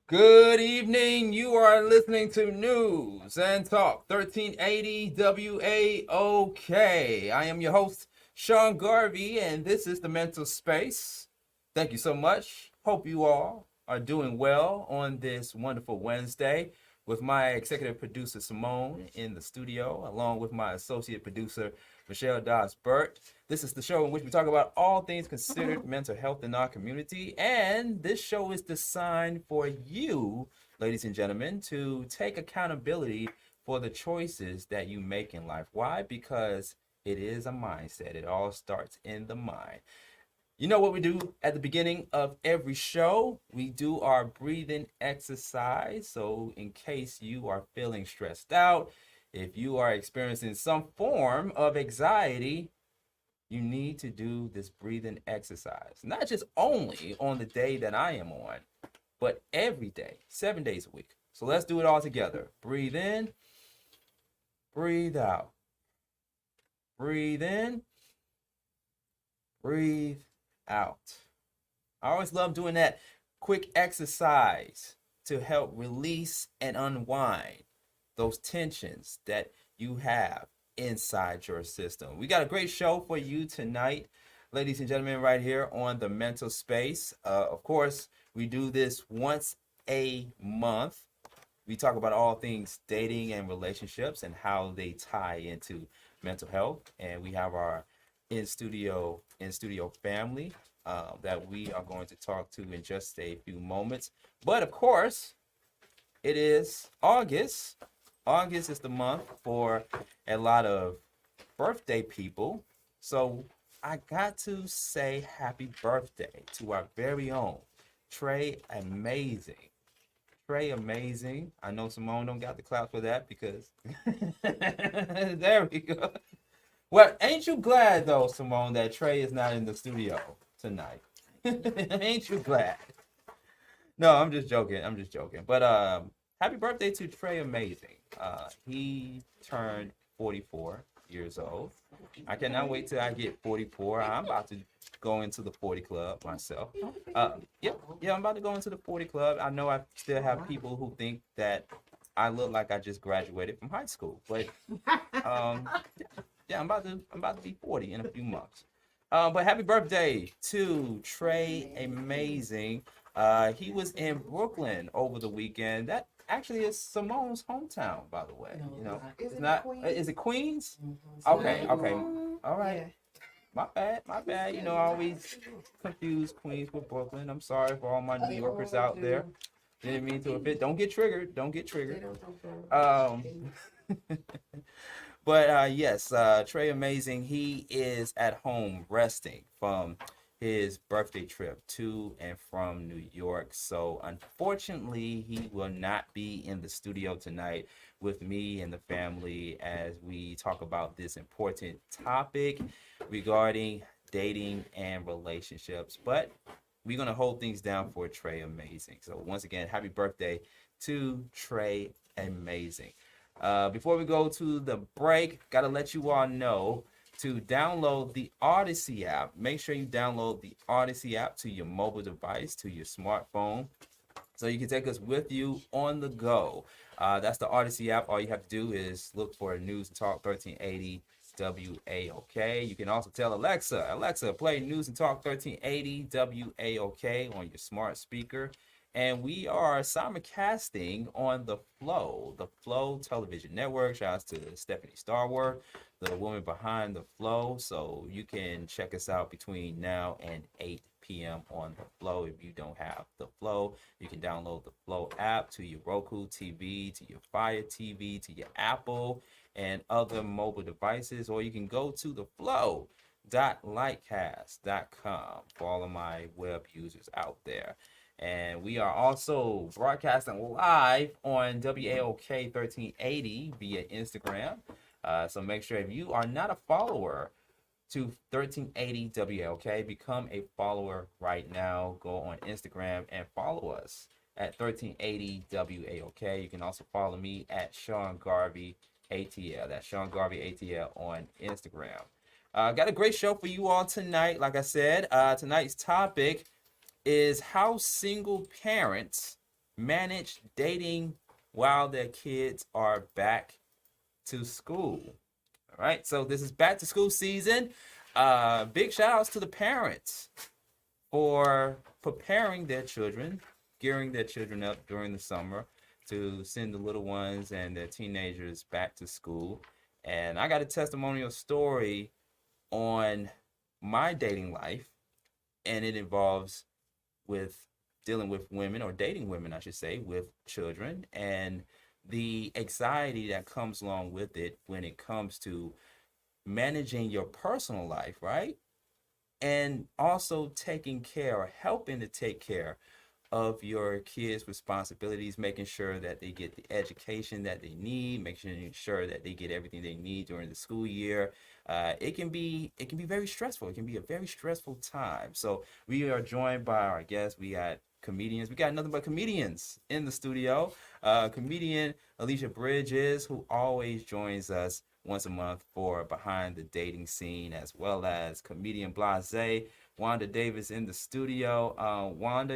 Good evening. You are listening to News and Talk 1380 WAOK. I am your host, Sean Garvey, and this is the Mental Space. Thank you so much. Hope you all are doing well on this wonderful Wednesday with my executive producer, Simone, in the studio, along with my associate producer, Michelle Dawes Birt. This is the show in which we talk about all things considered mental health in our community. And this show is designed for you, ladies and gentlemen, to take accountability for the choices that you make in life. Why? Because it is a mindset. It all starts in the mind. You know what we do at the beginning of every show? We do our breathing exercise. So in case you are feeling stressed out, if you are experiencing some form of anxiety, you need to do this breathing exercise. Not just only on the day that I am on, but every day, 7 days a week. So let's do it all together. Breathe in, breathe out. Breathe in, breathe out. I always love doing that quick exercise to help release and unwind those tensions that you have inside your system. We got a great show for you tonight, ladies and gentlemen, right here on the Mental Space. Of course, we do this once a month. We talk about all things dating and relationships and how they tie into mental health. And we have our in studio family that we are going to talk to in just a few moments. But of course, it is August. August is the month for a lot of birthday people. So I got to say happy birthday to our very own Trey Amazing. Trey Amazing. I know Simone don't got the clout for that because there we go. Well, ain't you glad though, Simone, that Trey is not in the studio tonight? Ain't you glad? No, I'm just joking. But happy birthday to Trey Amazing. He turned 44 years old. I cannot wait till I get 44. I'm about to go into the 40 club myself. Yeah, I'm about to go into the 40 club. I know I still have people who think that I look like I just graduated from high school, but yeah, I'm about to be 40 in a few months. But happy birthday to Trey Amazing. He was in Brooklyn over the weekend. That actually is Simone's hometown, by the way. You know, it's not. Is it Queens? Okay. All right. My bad. You know, I always confuse Queens with Brooklyn. I'm sorry for all my New Yorkers out there. Didn't mean to offend. Don't get triggered. Um, But yes, Trey Amazing, he is at home resting from his birthday trip to and from New York. So unfortunately, he will not be in the studio tonight with me and the family as we talk about this important topic regarding dating and relationships. But we're going to hold things down for Trey Amazing. So once again, happy birthday to Trey Amazing. Before we go to the break, got to let you all know to download the Odyssey app. Make sure you download the Odyssey app to your mobile device, to your smartphone, so you can take us with you on the go. That's the Odyssey app. All you have to do is look for News and Talk 1380 WAOK. You can also tell Alexa, play News and Talk 1380 WAOK on your smart speaker. And we are simulcasting on the Flow Television Network. Shout out to Stephanie Starworth, the woman behind the Flow. So you can check us out between now and 8 p.m. on the Flow. If you don't have the Flow, you can download the Flow app to your Roku TV, to your Fire TV, to your Apple, and other mobile devices. Or you can go to the flow.lightcast.com for all of my web users out there. And we are also broadcasting live on WAOK 1380 via Instagram. So make sure if you are not a follower to 1380 WAOK, become a follower right now. Go on Instagram and follow us at 1380 WAOK. You can also follow me at Sean Garvey ATL. That's Sean Garvey ATL on Instagram. Got a great show for you all tonight. Like I said, tonight's topic is how single parents manage dating while their kids are back to school. All right, so this is back to school season. Big shout outs to the parents for preparing their children, gearing their children up during the summer to send the little ones and their teenagers back to school. And I got a testimonial story on my dating life, and it involves with dealing with women, or dating women, I should say, with children, and the anxiety that comes along with it when it comes to managing your personal life, right? And also taking care, or helping to take care of your kids' responsibilities, making sure that they get the education that they need, making sure that they get everything they need during the school year. It can be very stressful. It can be a very stressful time. So we are joined by our guests. We got comedians. We got nothing but comedians in the studio. Comedian Alicia Bridges, who always joins us once a month for Behind the Dating Scene, as well as comedian Blase, Wanda Davis in the studio. Wanda,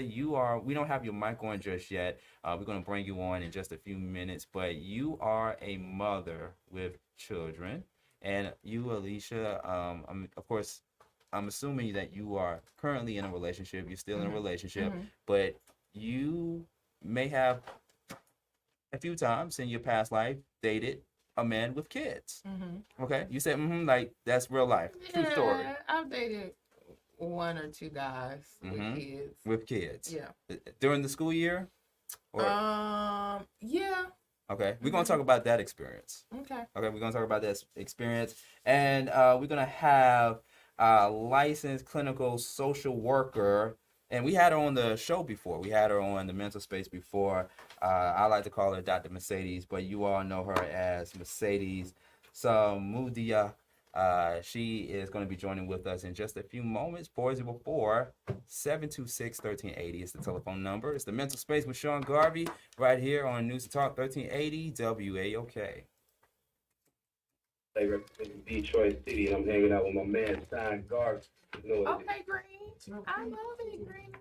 we don't have your mic on just yet. We're going to bring you on in just a few minutes, but you are a mother with children. And you, Alicia, I'm assuming that you are currently in a relationship. You're still in a relationship, but you may have a few times in your past life dated a man with kids. Okay, you said like that's real life, true story. I've dated one or two guys with kids. With kids, yeah. During the school year, or yeah. Okay, we're gonna talk about that experience. Okay, we're gonna talk about that experience, and we're gonna have a licensed clinical social worker. And we had her on the show before. We had her on the mental space before. I like to call her Dr. Mercedes, but you all know her as Mercedes Samudia. She is going to be joining with us in just a few moments. 404-726-1380 is the telephone number. It's the mental space with Sean Garvey right here on News Talk 1380 WAOK. They represent Detroit City, and I'm hanging out with my man Sean Garvey. You know okay, Green. I love it, Green.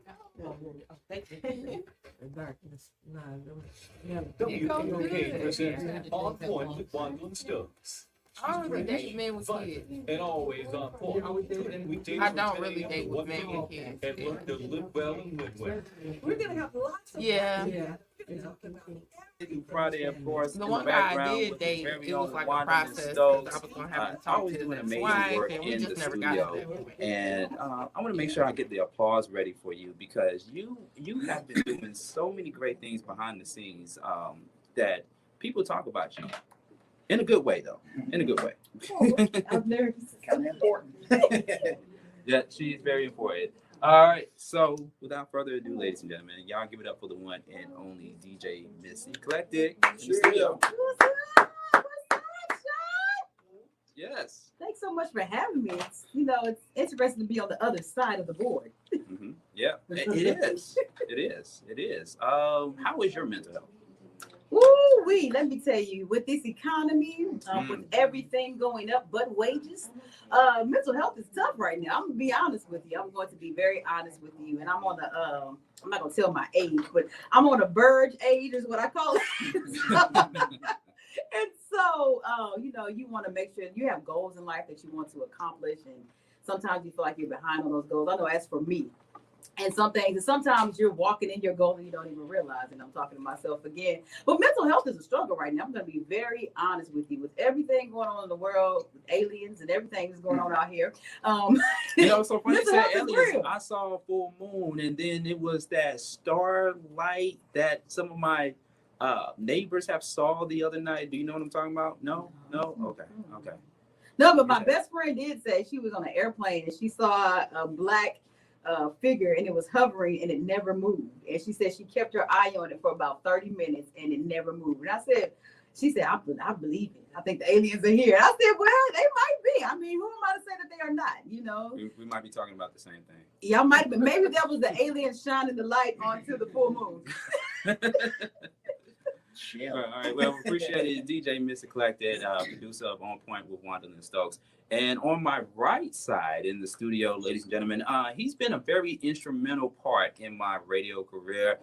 Darkness. WAOK presents On Point with Wanda and Stokes. I don't really date men with kids. And always on point. I don't really date with men with kids. And look to live well and live well. We're gonna have lots of Yeah. Friday, of course. The one guy I did date, it was like a process because I was going to have to talk to his wife, and we just never got to that point. And I want to make sure I get the applause ready for you, because you have been doing so many great things behind the scenes that people talk about you. In a good way, though. In a good way. I'm nervous. Kind of important. Yeah, she's very important. All right, so without further ado, ladies and gentlemen, y'all give it up for the one and only DJ Miss Eclectic in the studio. What's up? What's up, Sean? Yes. Thanks so much for having me. It's, it's interesting to be on the other side of the board. Yeah, it is. It is. It is. How is your mental health? Woo-wee, let me tell you, with this economy, with everything going up but wages, mental health is tough right now. I'm gonna be honest with you. I'm going to be very honest with you. And I'm on the I'm not gonna tell my age, but I'm on a verge age is what I call it. And so you want to make sure you have goals in life that you want to accomplish, and sometimes you feel like you're behind on those goals. I know as for me. And sometimes you're walking in your goal and you don't even realize it. I'm talking to myself again. But mental health is a struggle right now. I'm going to be very honest with you. With everything going on in the world, with aliens and everything that's going on out here. So funny you said aliens. I saw a full moon, and then it was that starlight that some of my neighbors have saw the other night. Do you know what I'm talking about? No? Okay. No, but my best friend did say she was on an airplane and she saw a black figure, and it was hovering and it never moved. And she said she kept her eye on it for about 30 minutes and it never moved. And she said, I believe it. I think the aliens are here. And I said, well, they might be. I mean, who am I to say that they are not, We might be talking about the same thing. Yeah, might be. Maybe that was the aliens shining the light onto the full moon. Yeah. All right. Well, appreciate it. DJ Mr. Collected, producer of On Point with Wonderland Stokes. And on my right side in the studio, ladies and gentlemen, he's been a very instrumental part in my radio career.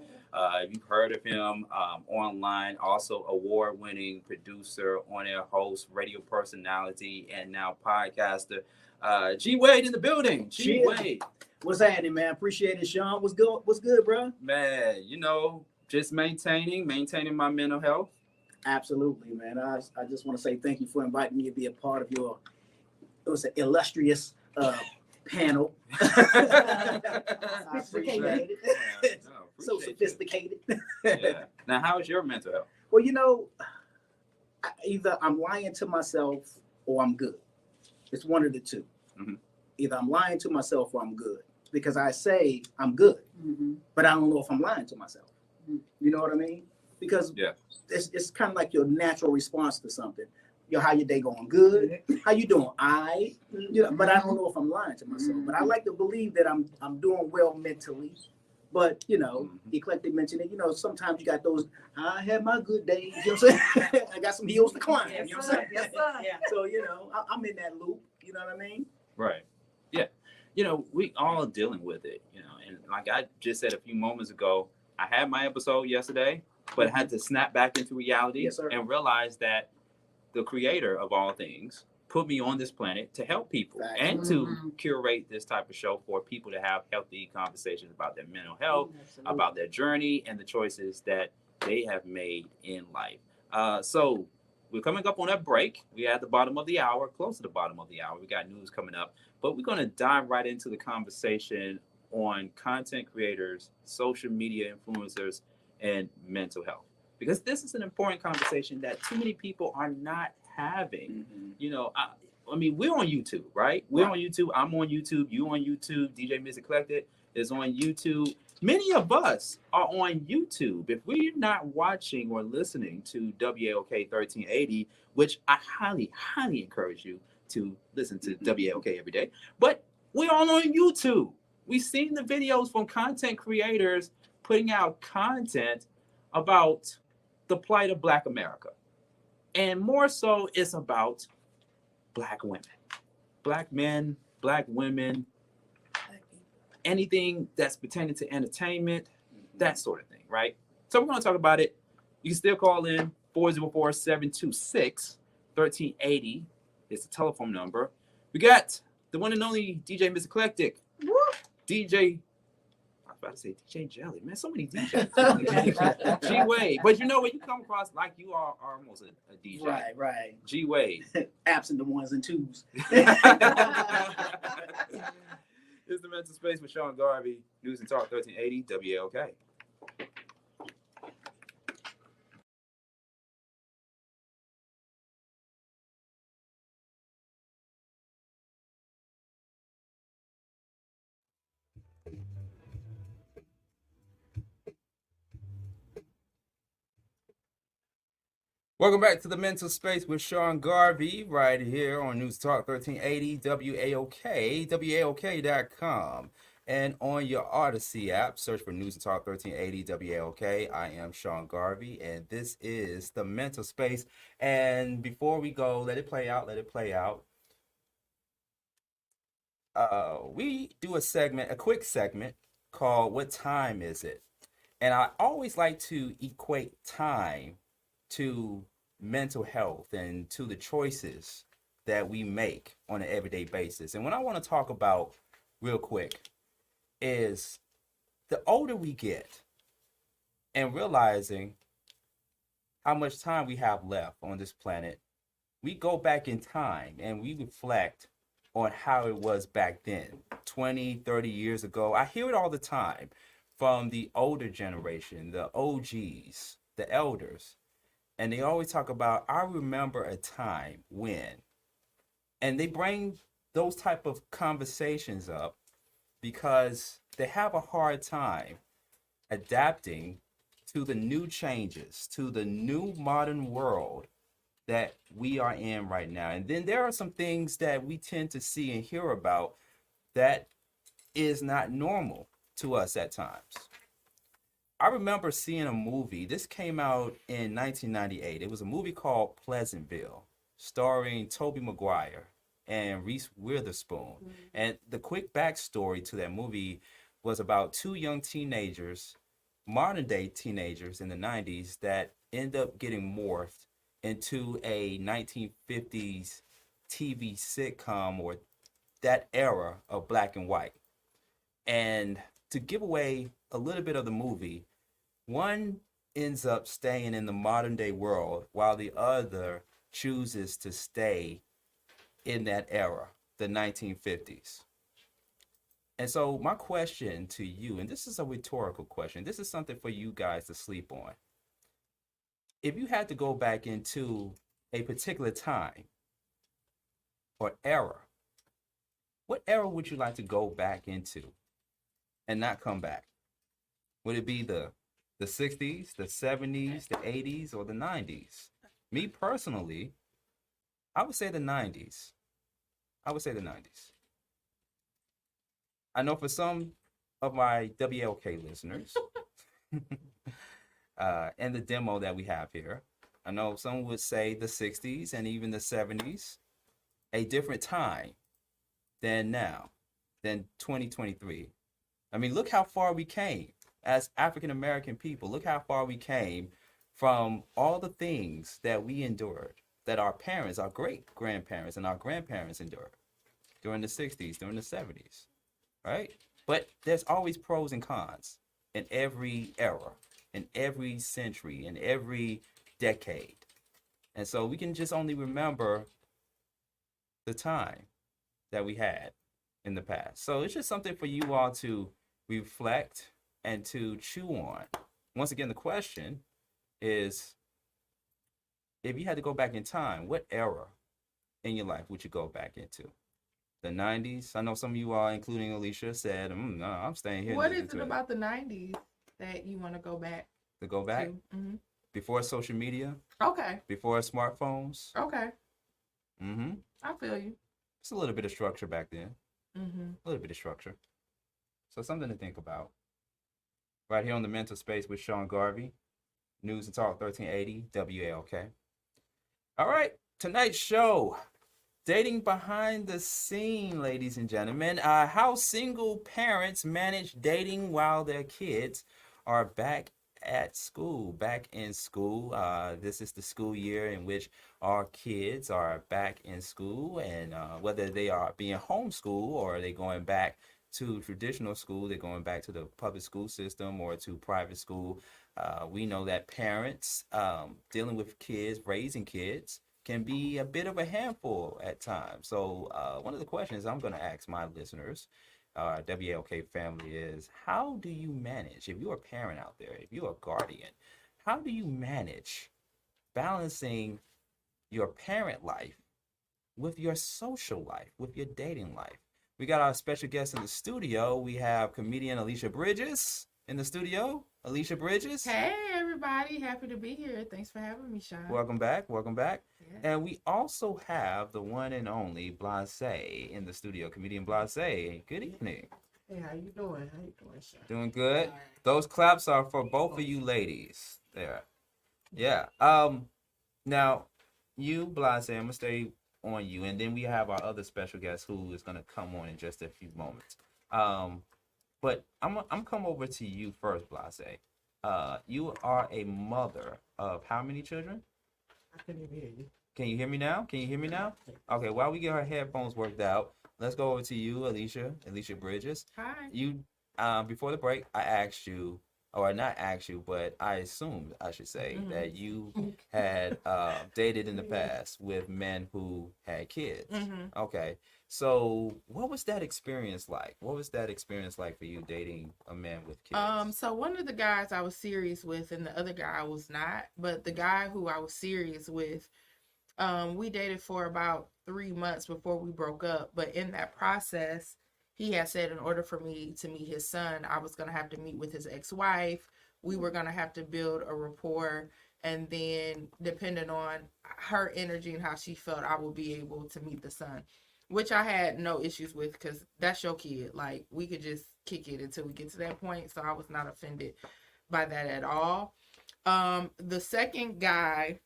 You've heard of him online, also award-winning producer, on-air host, radio personality, and now podcaster. G Wade in the building. G Wade. What's happening, man? Appreciate it, Sean. What's good? What's good, bro? Man, just maintaining my mental health. Absolutely, man. I just want to say thank you for inviting me to be a part of your, it was an illustrious panel. I appreciate it. So sophisticated. Yeah. Now, how's your mental health? Well, either I'm lying to myself or I'm good. It's one of the two. Mm-hmm. Either I'm lying to myself or I'm good. Because I say I'm good, but I don't know if I'm lying to myself. You know what I mean? Because it's kind of like your natural response to something. How your day going? Good. How you doing? But I don't know if I'm lying to myself. But I like to believe that I'm doing well mentally. But Eclectic mentioned it. Sometimes you got those. I had my good days. You know what I'm saying? I got some hills to climb. Yes, you know what I'm saying? Yes, sir. Yeah. So I'm in that loop. You know what I mean? Right. Yeah. We all dealing with it. And like I just said a few moments ago, I had my episode yesterday, but I had to snap back into reality and realize that the creator of all things put me on this planet to help people and to curate this type of show for people to have healthy conversations about their mental health, about their journey, and the choices that they have made in life. So we're coming up on a break. We're at the bottom of the hour, close to the bottom of the hour. We got news coming up, but we're going to dive right into the conversation on content creators, social media influencers, and mental health. Because this is an important conversation that too many people are not having. I mean, we're on YouTube, right? We're on YouTube. I'm on YouTube. You on YouTube. DJ Mr. Collected is on YouTube. Many of us are on YouTube. If we're not watching or listening to WAOK 1380, which I highly, highly encourage you to listen to WAOK every day, but we're all on YouTube. We've seen the videos from content creators putting out content about the plight of Black America. And more so, it's about Black women, Black men, Black women, anything that's pertaining to entertainment, that sort of thing, right? So we're going to talk about it. You can still call in 404-726-1380. It's the telephone number. We got the one and only DJ Mr. Eclectic. Woo! DJ, I was about to say DJ Jelly, man. So many DJs. G Wade, but when you come across like you are almost a DJ. Right. G Wade. Absent the ones and twos. It's the Mental Space with Sean Garvey, News and Talk 1380 WAOK. Welcome back to the Mental Space with Sean Garvey, right here on News Talk 1380 WAOK, WAOK.com. And on your Odyssey app, search for News and Talk 1380 WAOK. I am Sean Garvey, and this is the Mental Space. And before we go, let it play out. We do a quick segment called What Time Is It? And I always like to equate time to mental health and to the choices that we make on an everyday basis. And what I want to talk about real quick is the older we get and realizing how much time we have left on this planet, we go back in time and we reflect on how it was back then, 20, 30 years ago. I hear it all the time from the older generation, the OGs, the elders. And they always talk about, I remember a time when. And they bring those type of conversations up because they have a hard time adapting to the new changes, to the new modern world that we are in right now. And then there are some things that we tend to see and hear about that is not normal to us at times. I remember seeing a movie. This came out in 1998. It was a movie called Pleasantville, starring Tobey Maguire and Reese Witherspoon. And the quick backstory to that movie was about two young teenagers, modern day teenagers in the 90s, that end up getting morphed into a 1950s TV sitcom, or that era of black and white. And to give away a little bit of the movie, one ends up staying in the modern day world while the other chooses to stay in that era, the 1950s. And so my question to you, and this is a rhetorical question, this is something for you guys to sleep on. If you had to go back into a particular time or era, what era would you like to go back into and not come back? Would it be the 60s, the 70s, the 80s, or the 90s? Me personally, I would say the 90s. I would say the 90s. I know for some of my WAOK listeners, and the demo that we have here, I know some would say the 60s and even the 70s, a different time than now, than 2023. I mean, look how far we came as African American people. Look how far we came from all the things that we endured, that our parents, our great grandparents, and our grandparents endured during the 60s, during the 70s, right? But there's always pros and cons in every era, in every century, in every decade. And so we can just only remember the time that we had in the past. So it's just something for you all to reflect and to chew on. Once again, the question is, if you had to go back in time, what era in your life would you go back into? The 90s? I know some of you all, including Alicia, said, no, I'm staying here. What is it about the 90s that you want to go back? To go back? Mm-hmm. Before social media? Okay. Before smartphones? Okay. Mm-hmm. I feel you. It's a little bit of structure back then. Mm-hmm. A little bit of structure. So something to think about. Right here on the Mental Space with Sean Garvey. News and Talk 1380 WAOK. All right, tonight's show, dating behind the scene, ladies and gentlemen. How single parents manage dating while their kids are back at school, back in school. This is the school year in which our kids are back in school, and whether they are being homeschooled or are they going back to traditional school, they're going back to the public school system or to private school. We know that parents dealing with kids, raising kids, can be a bit of a handful at times. So one of the questions I'm going to ask my listeners, WAOK family, is how do you manage, if you're a parent out there, if you're a guardian, how do you manage balancing your parent life with your social life, with your dating life? We got our special guest in the studio. We have comedian Alicia Bridges in the studio. Alicia Bridges. Hey, everybody. Happy to be here. Thanks for having me, Sean. Welcome back. Welcome back. Yeah. And we also have the one and only Blase in the studio, comedian Blase. Good evening. Hey, how you doing? How you doing, Sean? Doing good. Those claps are for both of you ladies there. Yeah. Now, you, Blase, I'm going to stay on you, and then we have our other special guest who is going to come on in just a few moments. But I'm come over to you first, Blase. You are a mother of how many children? I couldn't even hear you. Can you hear me now? Can you hear me now? Okay, while we get our headphones worked out, let's go over to you, Alicia Bridges. Hi. You, before the break, I asked you, or not asked you, but I assumed, I should say, that you had dated in the past with men who had kids. Okay, so what was that experience like? What was that experience like for you dating a man with kids? So one of the guys I was serious with, and the other guy I was not. But the guy who I was serious with, we dated for about 3 months before we broke up. But in that process, he had said in order for me to meet his son, I was going to have to meet with his ex-wife. We were going to have to build a rapport. And then depending on her energy and how she felt, I would be able to meet the son, which I had no issues with because that's your kid. Like, we could just kick it until we get to that point. So I was not offended. by that at all. The second guy,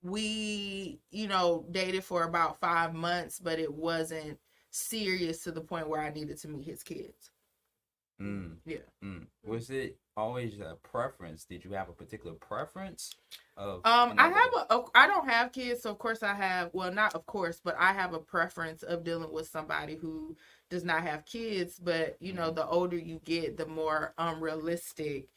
we, dated for about 5 months, but it wasn't serious to the point where I needed to meet his kids. Yeah. Was it always a preference? Did you have a particular preference of? I don't have kids, so of course I have. Well, not of course, but I have a preference of dealing with somebody who does not have kids. But the older you get, the more unrealistic,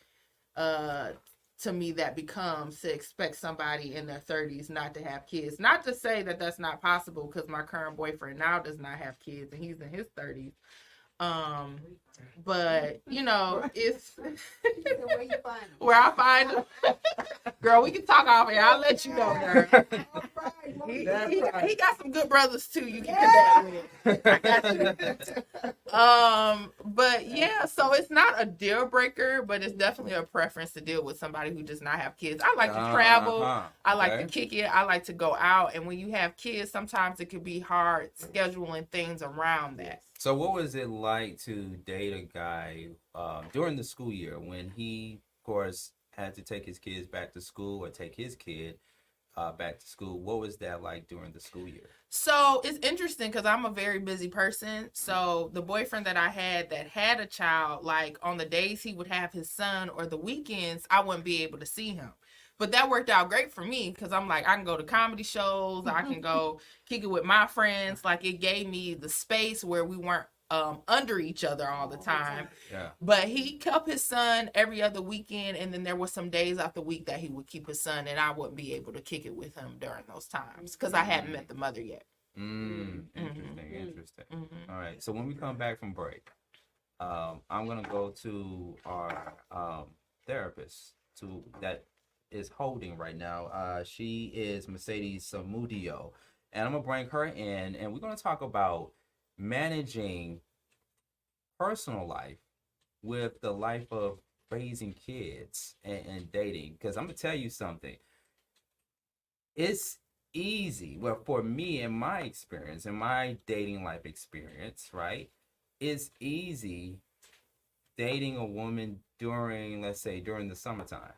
to me, that becomes to expect somebody in their 30s not to have kids. Not to say that that's not possible, because my current boyfriend now does not have kids, and he's in his 30s. But it's where I find him. Girl, we can talk off here. I'll let you know, girl. He got some good brothers too. You can connect with. I got you. But yeah, so it's not a deal breaker, but it's definitely a preference to deal with somebody who does not have kids. I like to travel. I like to kick it. I like to go out. And when you have kids, sometimes it could be hard scheduling things around that. So what was it like to date a guy during the school year when he, of course, had to take his kids back to school or take his kid back to school? What was that like during the school year? So it's interesting because I'm a very busy person. So the boyfriend that I had that had a child, like on the days he would have his son or the weekends, I wouldn't be able to see him. But that worked out great for me because I'm like, I can go to comedy shows. I can go kick it with my friends. Like, it gave me the space where we weren't under each other all the time. Yeah. But he kept his son every other weekend. And then there were some days out the week that he would keep his son. And I wouldn't be able to kick it with him during those times because I hadn't met the mother yet. Interesting. All right. So when we come back from break, I'm going to go to our therapist that is holding right now. She is Mercedes Samudio, and I'm gonna bring her in, and we're gonna talk about managing personal life with the life of raising kids and dating. Because I'm gonna tell you something, it's easy. Well, for me, in my experience, in my dating life experience, right, it's easy dating a woman during, let's say, during the summertime.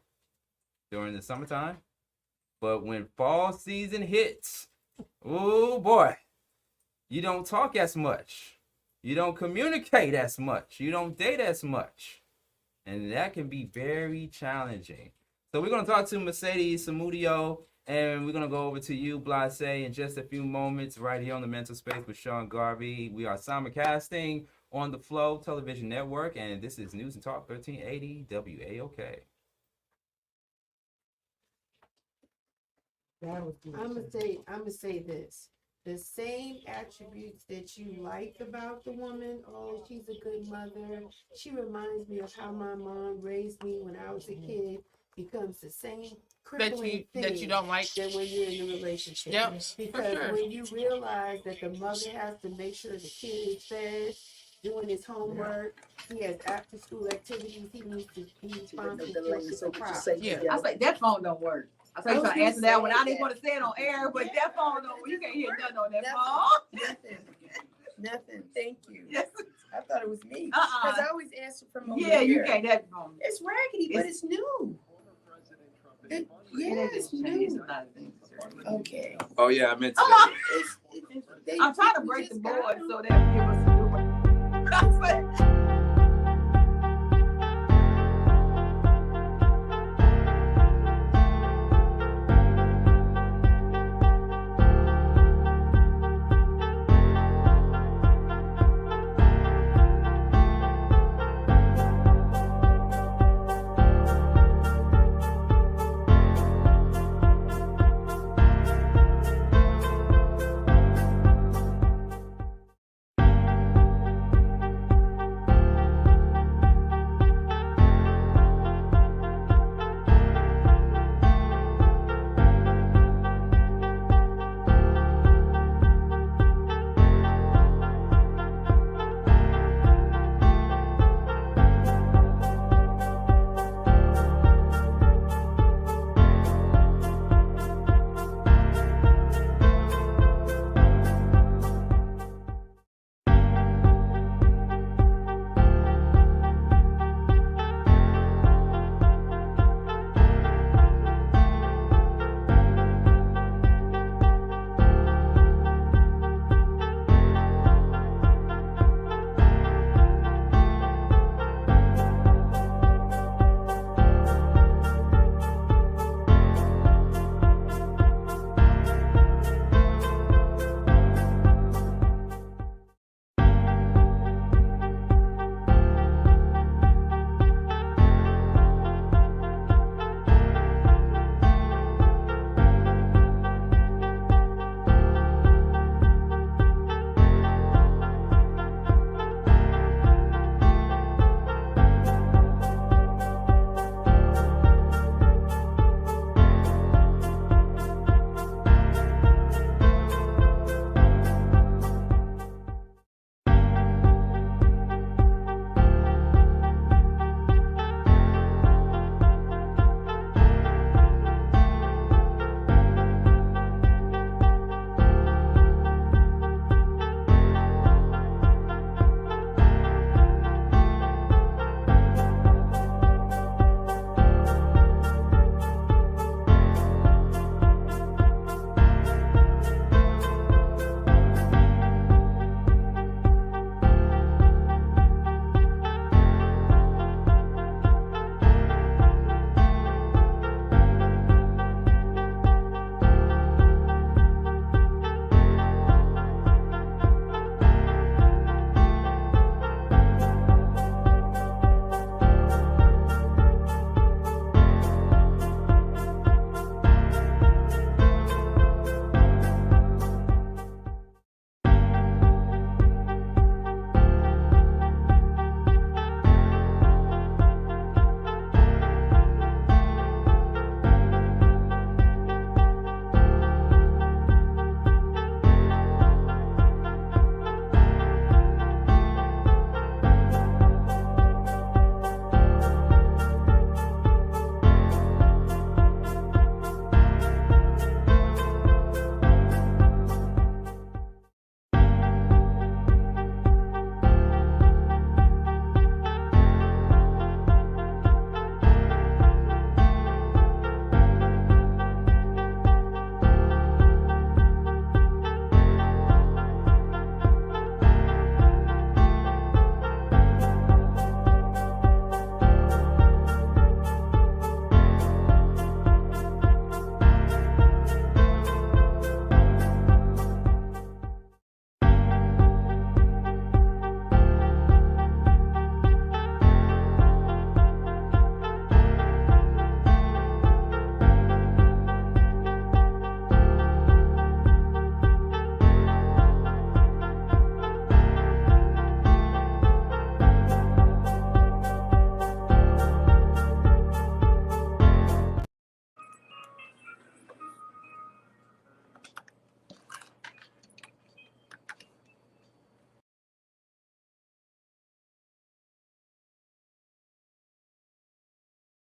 But when fall season hits, oh boy, you don't talk as much, you don't communicate as much, you don't date as much, and that can be very challenging. So we're going to talk to Mercedes Samudio, and we're going to go over to you, Blase, in just a few moments right here on the Mental Space with Sean Garvey. We are simulcasting on the Flow Television Network, and this is News and Talk 1380 WAOK. I'm gonna say this. The same attributes that you like about the woman, oh, she's a good mother, she reminds me of how my mom raised me when I was a kid, becomes the same crippling thing that you don't like than when you're in a relationship. Yep, because when you realize that the mother has to make sure the kid is fed, doing his homework, he has after school activities, he needs to be responsible for the crowd. I was like, that phone don't work. I was trying to answer that one. I didn't want to say it on air, but that phone don't work. You can't hear nothing on that phone. Nothing. Thank you. Yes. I thought it was me. Because I always answer from over Yeah, here. you can't. That phone. It's raggedy, but it's new. It's new. Okay. Oh yeah, I meant to. I'm trying to break the board so they'll give us a new one.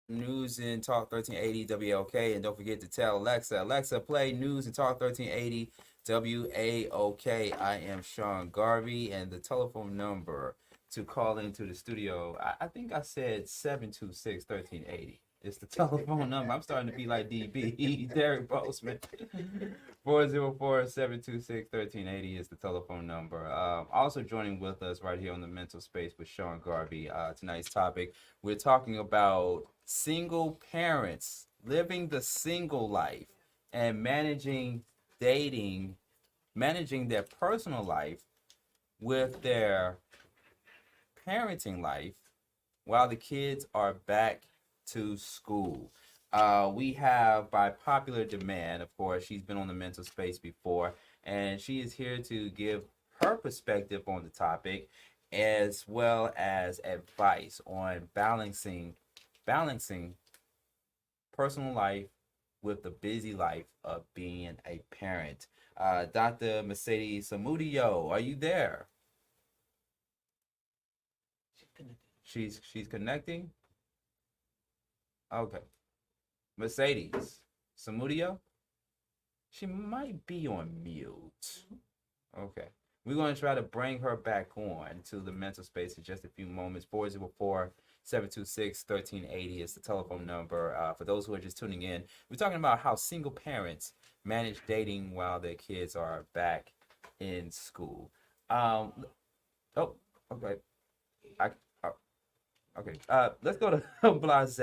News and Talk 1380 WAOK, and don't forget to tell Alexa, play News and Talk 1380 WAOK. I am Sean Garvey, and the telephone number to call into the studio, I think I said 726-1380. It's the telephone number. I'm starting to be like DB, Derek Postman. 404-726-1380 is the telephone number. Also joining with us right here on the Mental Space with Sean Garvey. Tonight's topic, we're talking about single parents living the single life and managing their personal life with their parenting life while the kids are back to school. We have, by popular demand, of course, she's been on the Mental Space before, and she is here to give her perspective on the topic, as well as advice on balancing personal life with the busy life of being a parent. Dr. Mercedes Samudio, are you there? She's connecting. Okay. Mercedes Samudio, she might be on mute. Okay. We're going to try to bring her back on to the Mental Space in just a few moments. 404-726-1380 is the telephone number. For those who are just tuning in, we're talking about how single parents manage dating while their kids are back in school. Okay. Let's go to Blase.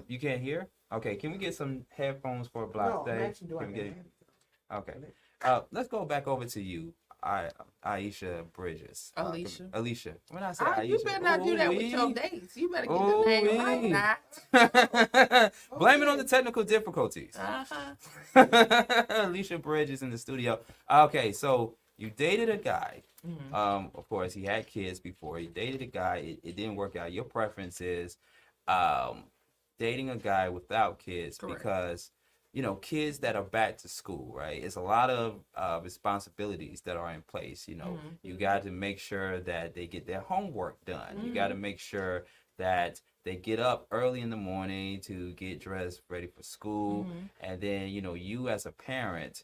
You can't hear? Okay, can we get some headphones for Blase? No, I'm actually doing that. Okay. Let's go back over to you, Aisha Bridges. Alicia. When I say Aisha, you better not do that with your dates. You better get the name right now. Blame it on the technical difficulties. Alicia Bridges in the studio. Okay, so you dated a guy. Mm-hmm. Of course, he had kids before. You dated a guy. It didn't work out. Your preference is dating a guy without kids. Correct. Because kids that are back to school, right? It's a lot of responsibilities that are in place. You got to make sure that they get their homework done. Mm-hmm. You got to make sure that they get up early in the morning to get dressed, ready for school. Mm-hmm. And then, you as a parent,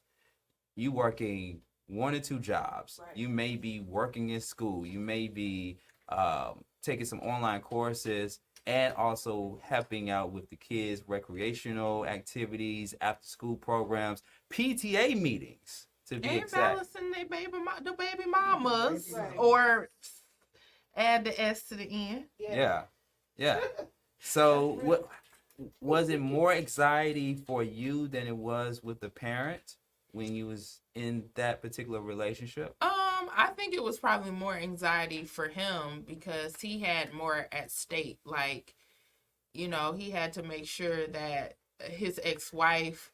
you working 1 or 2 jobs. Right. You may be working in school. You may be taking some online courses and also helping out with the kids' recreational activities, after school programs, PTA meetings, to be exact. And balancing the baby mamas, right. Or add the S to the end. Yeah. So what was it more anxiety for you than it was with the parent when you was in that particular relationship? I think it was probably more anxiety for him because he had more at stake. Like, he had to make sure that his ex-wife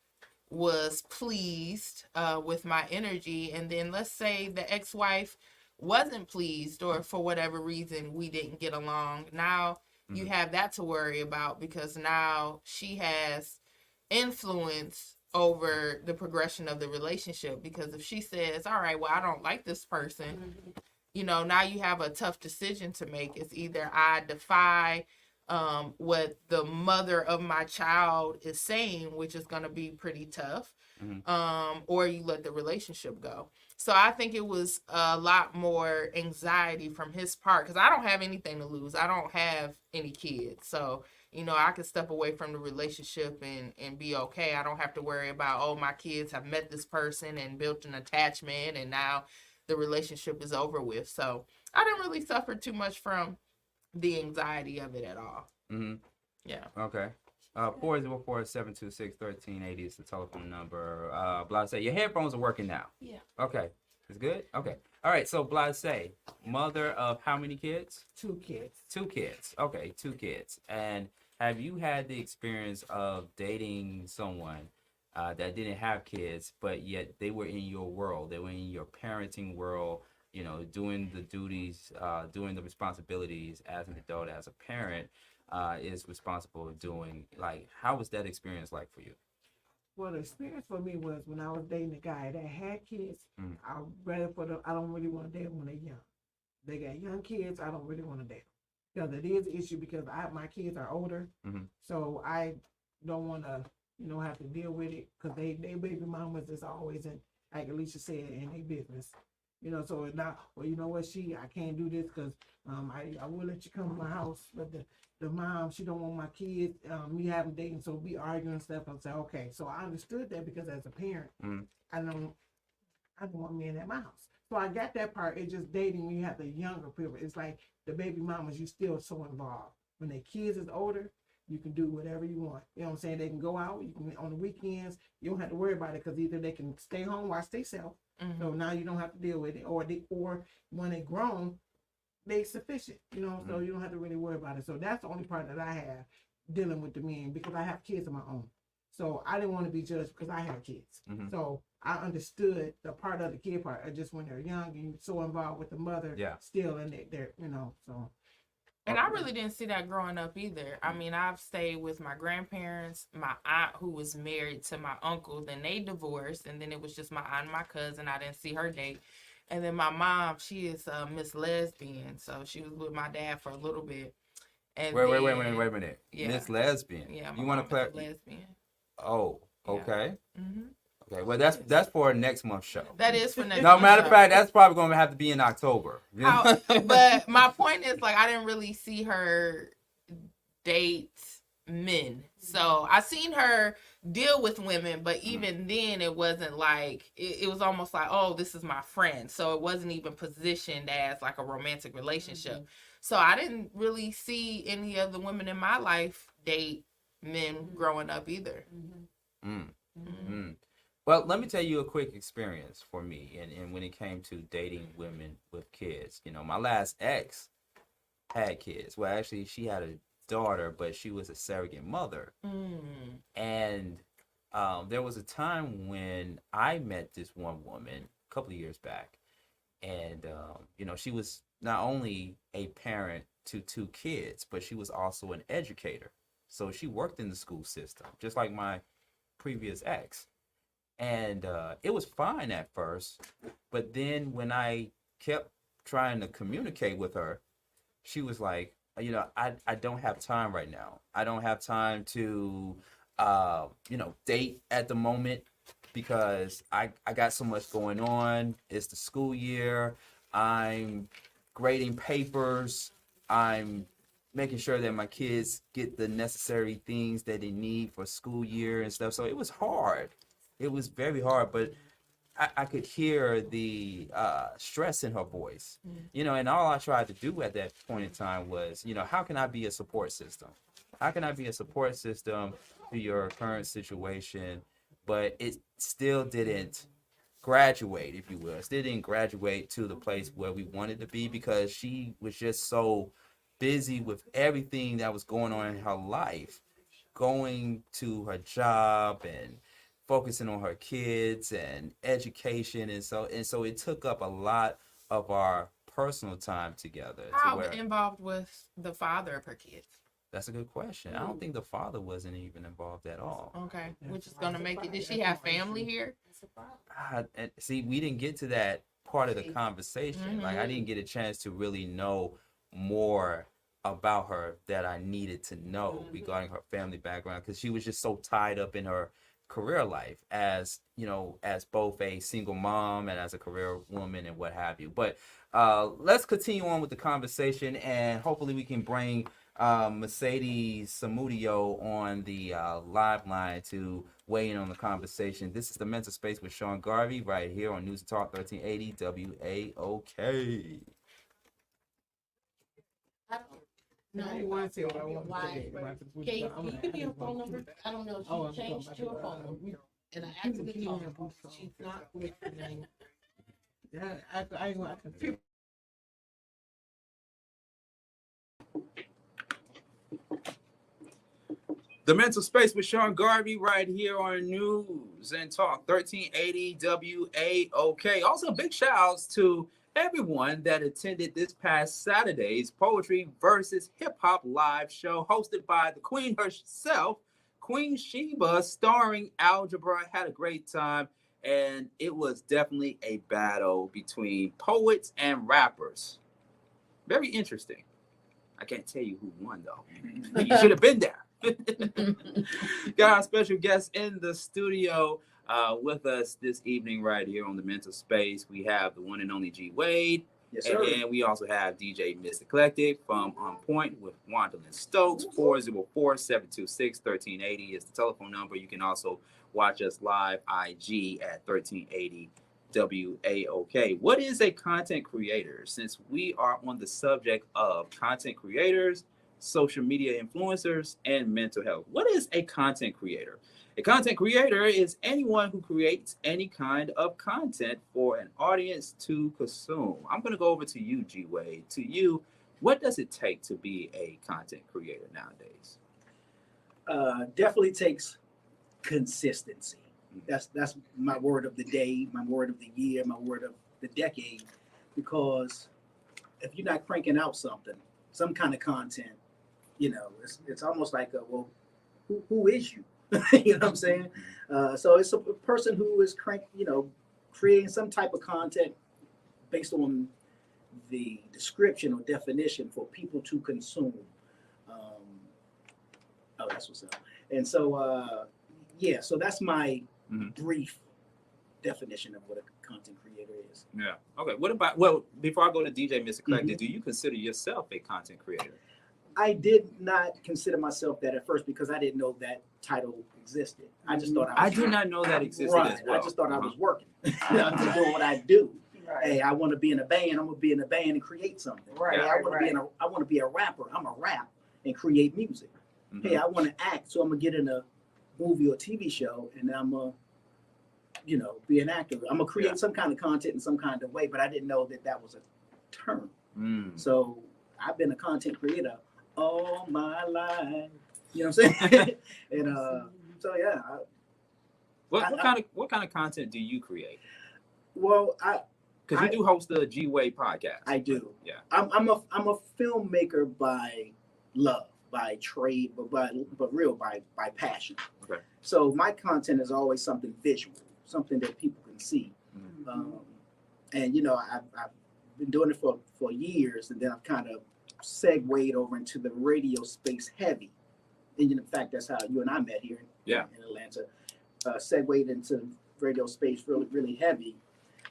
was pleased with my energy. And then let's say the ex-wife wasn't pleased, or for whatever reason we didn't get along. Now you have that to worry about, because now she has influence over the progression of the relationship. Because if she says, all right, well, I don't like this person, now you have a tough decision to make. It's either I defy what the mother of my child is saying, which is going to be pretty tough, or you let the relationship go. So I think it was a lot more anxiety from his part, because I don't have anything to lose. I don't have any kids. So I could step away from the relationship and be okay. I don't have to worry about, my kids have met this person and built an attachment, and now the relationship is over with. So I didn't really suffer too much from the anxiety of it at all. Mm-hmm. Yeah. Okay. 404-726-1380 is the telephone number. Blase, your headphones are working now. Yeah. Okay. It's good? Okay. All right. So Blase, mother of how many kids? 2 kids. 2 kids. Okay. 2 kids. And have you had the experience of dating someone that didn't have kids, but yet they were in your world? They were in your parenting world, doing the duties, doing the responsibilities as an adult, as a parent is responsible for doing. Like, how was that experience like for you? Well, the experience for me was when I was dating a guy that had kids. I don't really want to date them when they're young. They got young kids. I don't really want to date them. because it is an issue because my kids are older, so I don't want to, have to deal with it because they baby mamas is always in, like Alicia said, in their business. So it's not, well, you know what, I can't do this because I will let you come to my house, but the mom, she don't want my kids, me having dating, so we arguing and stuff. I say, okay. So I understood that because as a parent, I don't want men at my house. So I got that part. It's just dating when you have the younger people. It's like the baby mamas, you still so involved. When their kids is older, you can do whatever you want. You know what I'm saying? They can go out. You can on the weekends. You don't have to worry about it because either they can stay home, watch themselves. So now you don't have to deal with it, or when they grown, they sufficient. So you don't have to really worry about it. So that's the only part that I have dealing with the men because I have kids of my own. So I didn't want to be judged because I have kids. So I understood the part of the kid part. Just when they're young and you're so involved with the mother, still, and they're so. And I really didn't see that growing up either. I mean, I've stayed with my grandparents, my aunt who was married to my uncle, then they divorced, and then it was just my aunt and my cousin. I didn't see her date. And then my mom, she is Miss Lesbian, so she was with my dad for a little bit. And wait a minute. Yeah. Miss Lesbian. Yeah, you want to play lesbian. Oh, okay. Yeah. Okay, well that's for next month's show. That is for next. No, matter of fact, that's probably going to have to be in October. But my point is, like, I didn't really see her date men, so I seen her deal with women, but even then, it wasn't like it was almost like, oh, this is my friend. So it wasn't even positioned as like a romantic relationship. So I didn't really see any of the women in my life date men growing up either. Well, let me tell you a quick experience for me, and when it came to dating women with kids. My last ex had kids. Well, actually, she had a daughter, but she was a surrogate mother. And there was a time when I met this one woman a couple of years back, and she was not only a parent to 2 kids, but she was also an educator. So she worked in the school system, just like my previous ex. And it was fine at first, but then when I kept trying to communicate with her, she was like, I don't have time right now. I don't have time to, date at the moment because I got so much going on. It's the school year. I'm grading papers. I'm making sure that my kids get the necessary things that they need for school year and stuff. So it was hard. It was very hard, but I could hear the stress in her voice, and all I tried to do at that point in time was, how can I be a support system? How can I be a support system to your current situation? But it still didn't graduate, if you will. It still didn't graduate to the place where we wanted to be because she was just so busy with everything that was going on in her life, going to her job and focusing on her kids and education, and so it took up a lot of our personal time together. How involved was the father of her kids? That's a good question. I don't think the father wasn't even involved at all. Okay, which is gonna make it. Did she have family here? And see, we didn't get to that part of the conversation. Like I didn't get a chance to really know more about her that I needed to know regarding her family background because she was just so tied up in her career life as both a single mom and as a career woman and what have you. But let's continue on with the conversation, and hopefully we can bring Mercedes Samudio on the live line to weigh in on the conversation. This is the Mental Space with Sean Garvey right here on News and Talk 1380 WAOK. No, you want to say what I want to say. Kate, can you give me her phone number? I don't know. She changed to her phone number. And I asked her to call her. She's not listening. Yeah, I can. The Mental Space with Sean Garvey right here on News and Talk 1380 WAOK. Also, big shout outs to everyone that attended this past Saturday's Poetry versus Hip Hop live show hosted by the Queen herself, Queen Sheba, starring Algebra. Had a great time, and it was definitely a battle between poets and rappers. Very interesting. I can't tell you who won though. You should have been there. Got our special guest in the studio with us this evening right here on the Mental Space. We have the one and only G Wade. Yes, sir. And we also have DJ Miss Eclectic from On Point with Wandalyn Stokes. 404-726-1380 is the telephone number. You can also watch us live IG at 1380 WAOK. What is a content creator? Since we are on the subject of content creators, social media influencers, and mental health, what is a content creator? A content creator is anyone who creates any kind of content for an audience to consume. I'm going to go over to you, G Wade. To you, what does it take to be a content creator nowadays? Definitely takes consistency. That's my word of the day, my word of the year, my word of the decade. Because if you're not cranking out something, some kind of content, it's almost like, who is you? You know what I'm saying? So it's a person who is creating some type of content based on the description or definition for people to consume. That's what's up. And so, so that's my brief definition of what a content creator is. Yeah. Okay. What about, well, before I go to DJ Mr. Eclectic, do you consider yourself a content creator? I did not consider myself that at first because I didn't know that title existed. I just thought I did not know that existed as well. I just thought I was working. I'm just doing what I do. Right. Hey, I want to be in a band. I'm gonna be in a band and create something. Right. Hey, I want to be a rapper. I'm a rap and create music. Hey, I want to act, so I'm gonna get in a movie or TV show, and then I'm gonna, be an actor. I'm gonna create some kind of content in some kind of way, but I didn't know that was a term. So I've been a content creator all my life. You know what I'm saying? And so yeah. What kind of content do you create? Well, because you do host the G Wade podcast. I do. Yeah. I'm a filmmaker by love, by trade, but by passion. Okay. So my content is always something visual, something that people can see. And I've been doing it for years, and then I've kind of segued over into the radio space heavy. And in fact, that's how you and I met here in Atlanta. Segued into radio space really, really heavy.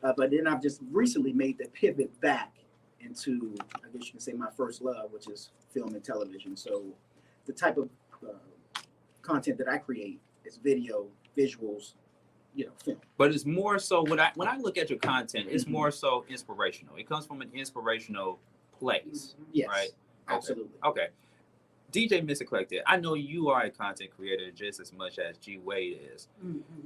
But then I've just recently made the pivot back into, I guess you can say, my first love, which is film and television. So the type of content that I create is video, visuals, film. But it's more so when I look at your content, it's more so inspirational. It comes from an inspirational place. Yes, right? Absolutely. Okay. DJ Miss Eclectic, I know you are a content creator just as much as G Wade is.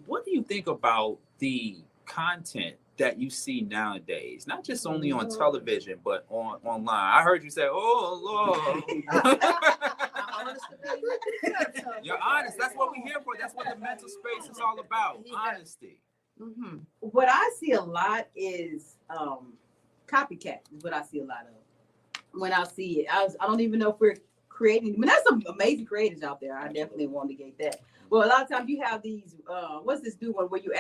What do you think about the content that you see nowadays? Not just only on television, but online. I heard you say, "Oh Lord." You're honest. That's what we're here for. That's what the mental space is all about. Honesty. What I see a lot is copycat. Is what I see a lot of. When I see it, I don't even know if we're creating. I mean, there's some amazing creators out there. I definitely want to get that. Well, a lot of times you have these. What's this new one where you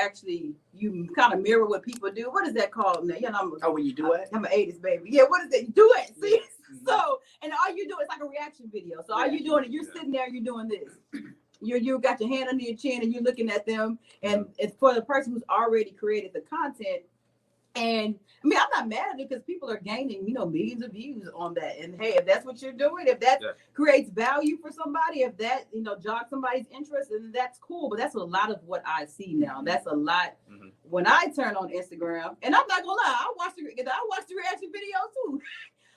kind of mirror what people do? What is that called? When you do it? I'm an 80s baby. Yeah, what is it? You do it. See. So, and all you do is like a reaction video. So all you doing is you're sitting there and you're doing this. You got your hand under your chin and you're looking at them. And it's for the person who's already created the content. And I mean, I'm not mad at it because people are gaining, millions of views on that. And hey, if that's what you're doing, if that creates value for somebody, if that, jogs somebody's interest, then that's cool. But that's a lot of what I see now. That's a lot when I turn on Instagram. And I'm not gonna lie, I watch the reaction video too.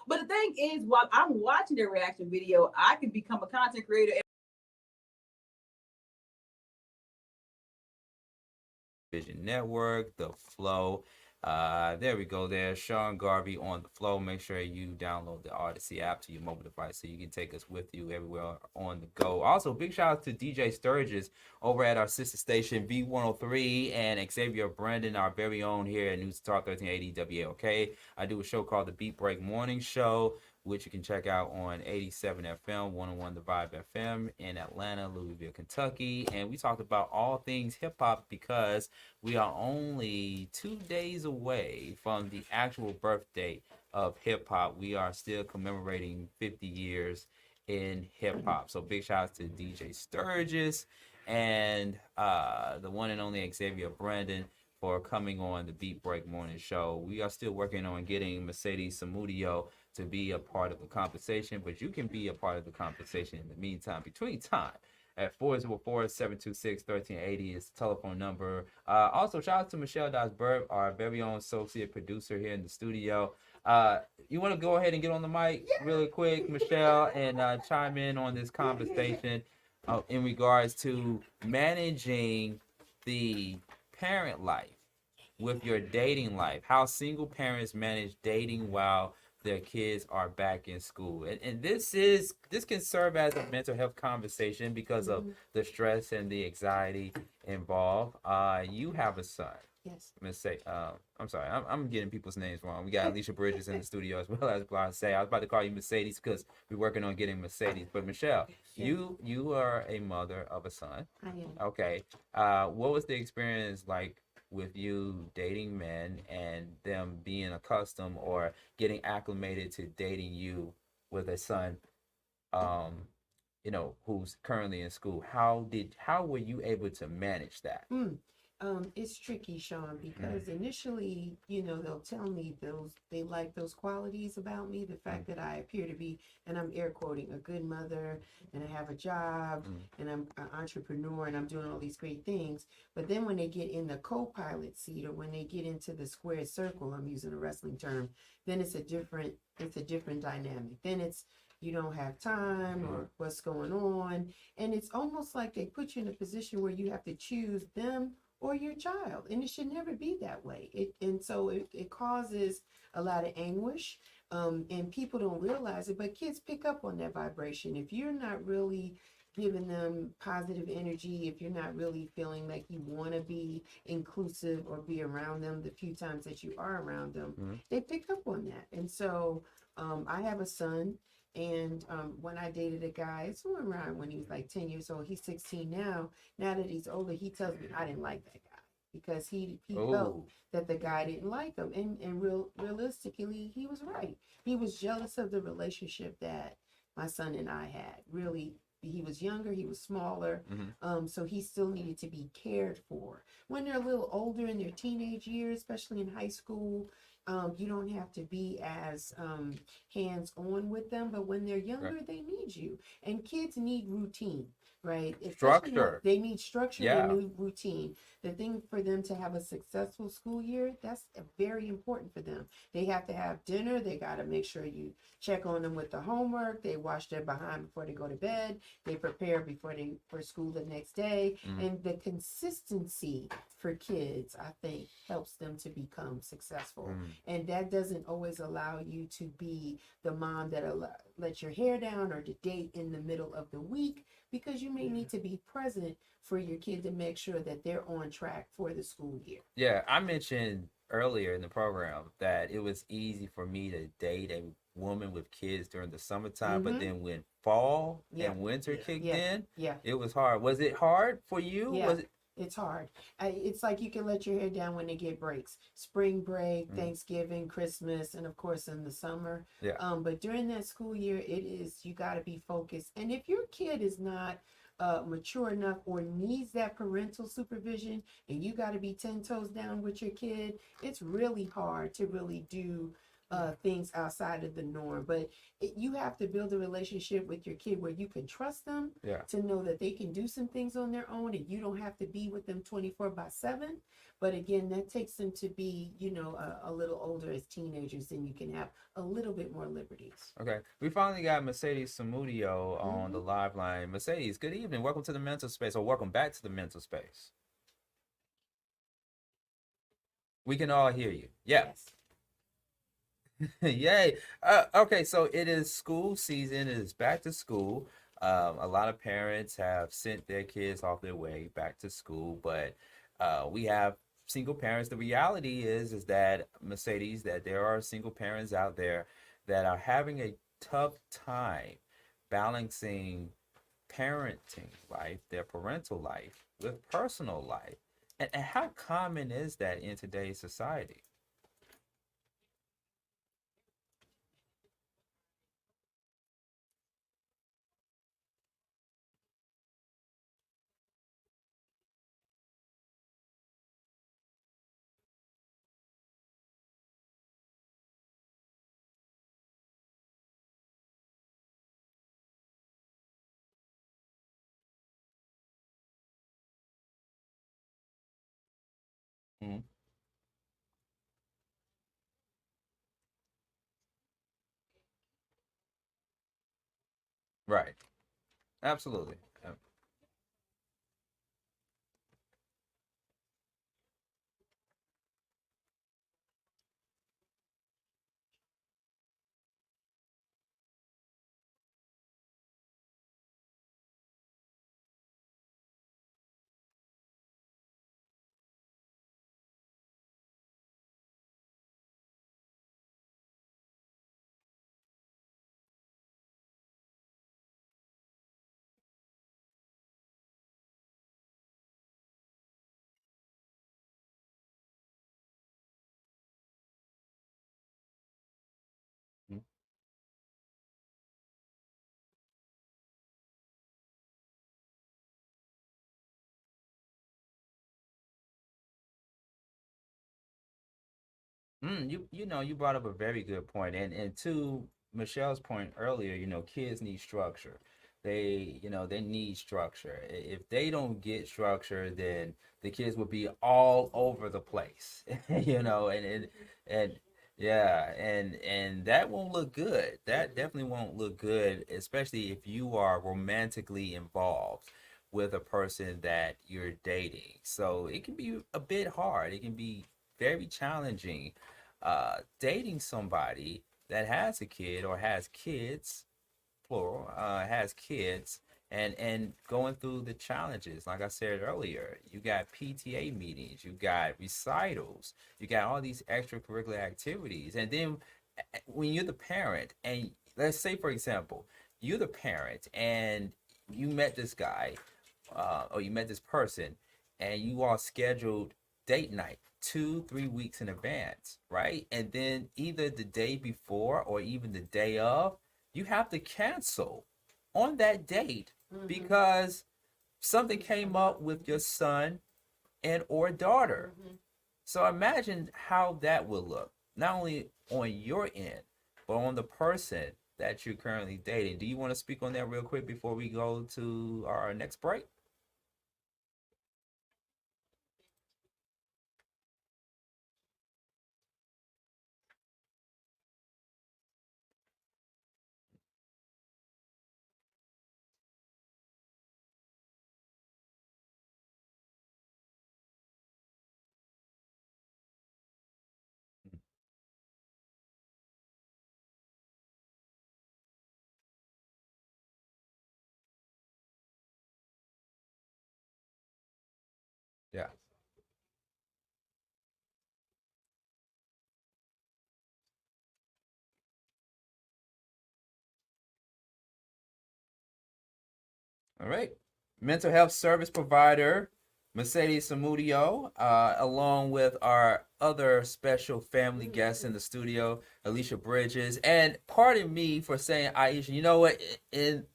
But the thing is, while I'm watching the reaction video, I can become a content creator. Vision Network, The Flow. There we go. There's Sean Garvey on The Flow. Make sure you download the Odyssey app to your mobile device so you can take us with you everywhere on the go. Also, big shout out to DJ Sturgis over at our sister station V103 and Xavier Brandon, our very own here at News Talk 1380 WAOK. I do a show called the Beat Break Morning Show which you can check out on 87 FM, 101 The Vibe FM in Atlanta, Louisville, Kentucky. And we talked about all things hip hop because we are only 2 days away from the actual birthday of hip hop. We are still commemorating 50 years in hip hop. So big shout out to DJ Sturgis and the one and only Xavier Brandon for coming on the Beat Break Morning Show. We are still working on getting Mercedes Samudio to be a part of the conversation, but you can be a part of the conversation in the meantime, between time, at 404-726-1380 is the telephone number. Also, shout out to Michelle Birt, our very own associate producer here in the studio. You want to go ahead and get on the mic really quick, Michelle, and chime in on this conversation in regards to managing the parent life with your dating life, how single parents manage dating while their kids are back in school. And this can serve as a mental health conversation because of the stress and the anxiety involved. You have a son. Yes. I'm sorry, I'm getting people's names wrong. We got Alicia Bridges in the studio as well as Blase. I was about to call you Mercedes because we're working on getting Mercedes. But Michelle, you are a mother of a son. I am. Okay. What was the experience like with you dating men and them being accustomed or getting acclimated to dating you with a son, who's currently in school? How were you able to manage that? It's tricky, Sean, because initially, they'll tell me they like those qualities about me, the fact that I appear to be, and I'm air quoting, a good mother, and I have a job, and I'm an entrepreneur, and I'm doing all these great things. But then when they get in the co-pilot seat, or when they get into the square circle, I'm using a wrestling term, then it's a different dynamic. Then it's, you don't have time, or what's going on. And it's almost like they put you in a position where you have to choose them or your child, and it should never be that way. So it causes a lot of anguish, and people don't realize it, but kids pick up on that vibration. If you're not really giving them positive energy, if you're not really feeling like you want to be inclusive or be around them the few times that you are around them, they pick up on that. And so I have a son, and when I dated a guy, it's around when he was like 10 years old. He's 16 now. Now that he's older, he tells me I didn't like that guy because he felt that the guy didn't like him. And realistically, he was right. He was jealous of the relationship that my son and I had. Really, he was younger, he was smaller, so he still needed to be cared for. When they're a little older in their teenage years, especially in high school, you don't have to be as hands-on with them, but when they're younger, they need you. And kids need routine, right? Structure. They need structure, they need routine. The thing for them to have a successful school year, that's very important for them. They have to have dinner, they got to make sure you check on them with the homework, they wash their behind before they go to bed, they prepare for school the next day. And the consistency for kids, I think, helps them to become successful. And that doesn't always allow you to be the mom that let your hair down or to date in the middle of the week, because you may need to be present for your kid to make sure that they're on track for the school year. Yeah, I mentioned earlier in the program that it was easy for me to date a woman with kids during the summertime, but then when fall and winter kicked in, it was hard. Was it hard for you? Yeah. It's hard. It's like you can let your hair down when they get breaks. Spring break, Thanksgiving, Christmas, and of course in the summer. But during that school year, you got to be focused. And if your kid is not mature enough or needs that parental supervision, and you got to be 10 toes down with your kid, it's really hard to really do things outside of the norm. But you have to build a relationship with your kid where you can trust them to know that they can do some things on their own, and you don't have to be with them 24/7. But again, that takes them to be, a little older as teenagers, and you can have a little bit more liberties. Okay. We finally got Mercedes Samudio on the live line. Mercedes, good evening. Welcome to the mental space, or welcome back to the mental space. We can all hear you. Yes. Yay. Okay, so it is school season. It is back to school. A lot of parents have sent their kids off their way back to school, but we have single parents. The reality is that, Mercedes, that there are single parents out there that are having a tough time balancing parenting life, their parental life, with personal life. And how common is that in today's society? Mhm. Right. Absolutely. Mhm. You brought up a very good point, and to Michelle's point earlier, kids need structure. They need structure. If they don't get structure, then the kids will be all over the place. And yeah, and that won't look good. That definitely won't look good, especially if you are romantically involved with a person that you're dating. So it can be a bit hard. It can be very challenging dating somebody that has a kid or has kids, plural, has kids, and going through the challenges. Like I said earlier, you got PTA meetings, you got recitals, you got all these extracurricular activities, and then when you're the parent, and let's say for example, you're the parent and you met this guy, or you met this person, and you all scheduled date night 2 3 weeks in advance, right? And then either the day before or even the day of, you have to cancel on that date because something came up with your son and or daughter. So imagine how that will look, not only on your end, but on the person that you're currently dating. Do you want to speak on that real quick before we go to our next break? Yeah. All right. Mental health service provider, Mercedes Samudio, along with our other special family guests in the studio, Alicia Bridges. And pardon me for saying Aisha. You know what?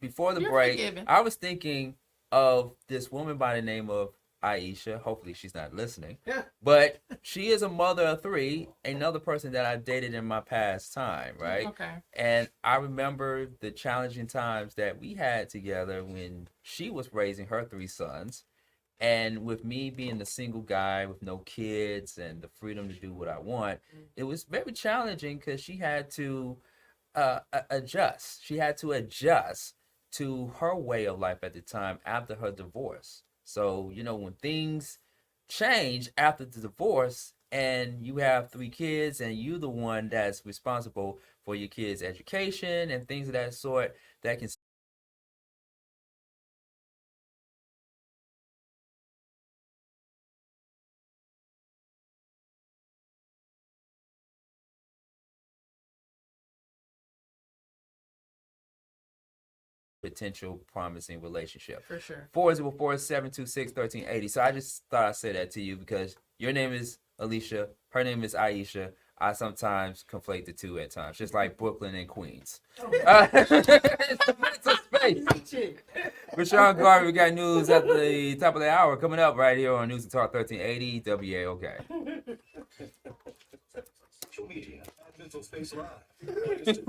Before the You're break, forgiven. I was thinking of this woman by the name of Aisha. Hopefully she's not listening. Yeah. But she is a mother of three, another person that I dated in my past time, right? Okay. And I remember the challenging times that we had together when she was raising her three sons. And with me being the single guy with no kids and the freedom to do what I want, it was very challenging because she had to adjust. She had to adjust to her way of life at the time after her divorce. So, when things change after the divorce and you have three kids and you the one that's responsible for your kids' education and things of that sort, that can potential promising relationship. For sure. 404-726-1380. So I just thought I'd say that to you because your name is Alicia, her name is Aisha. I sometimes conflate the two at times, just like Brooklyn and Queens. It's a mental space. With Sean Garvey, we got news at the top of the hour coming up right here on News and Talk 1380 WAOK. Social media, Mental Space Live. Just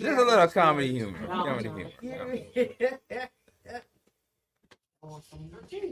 a little comedy humor. Comedy humor.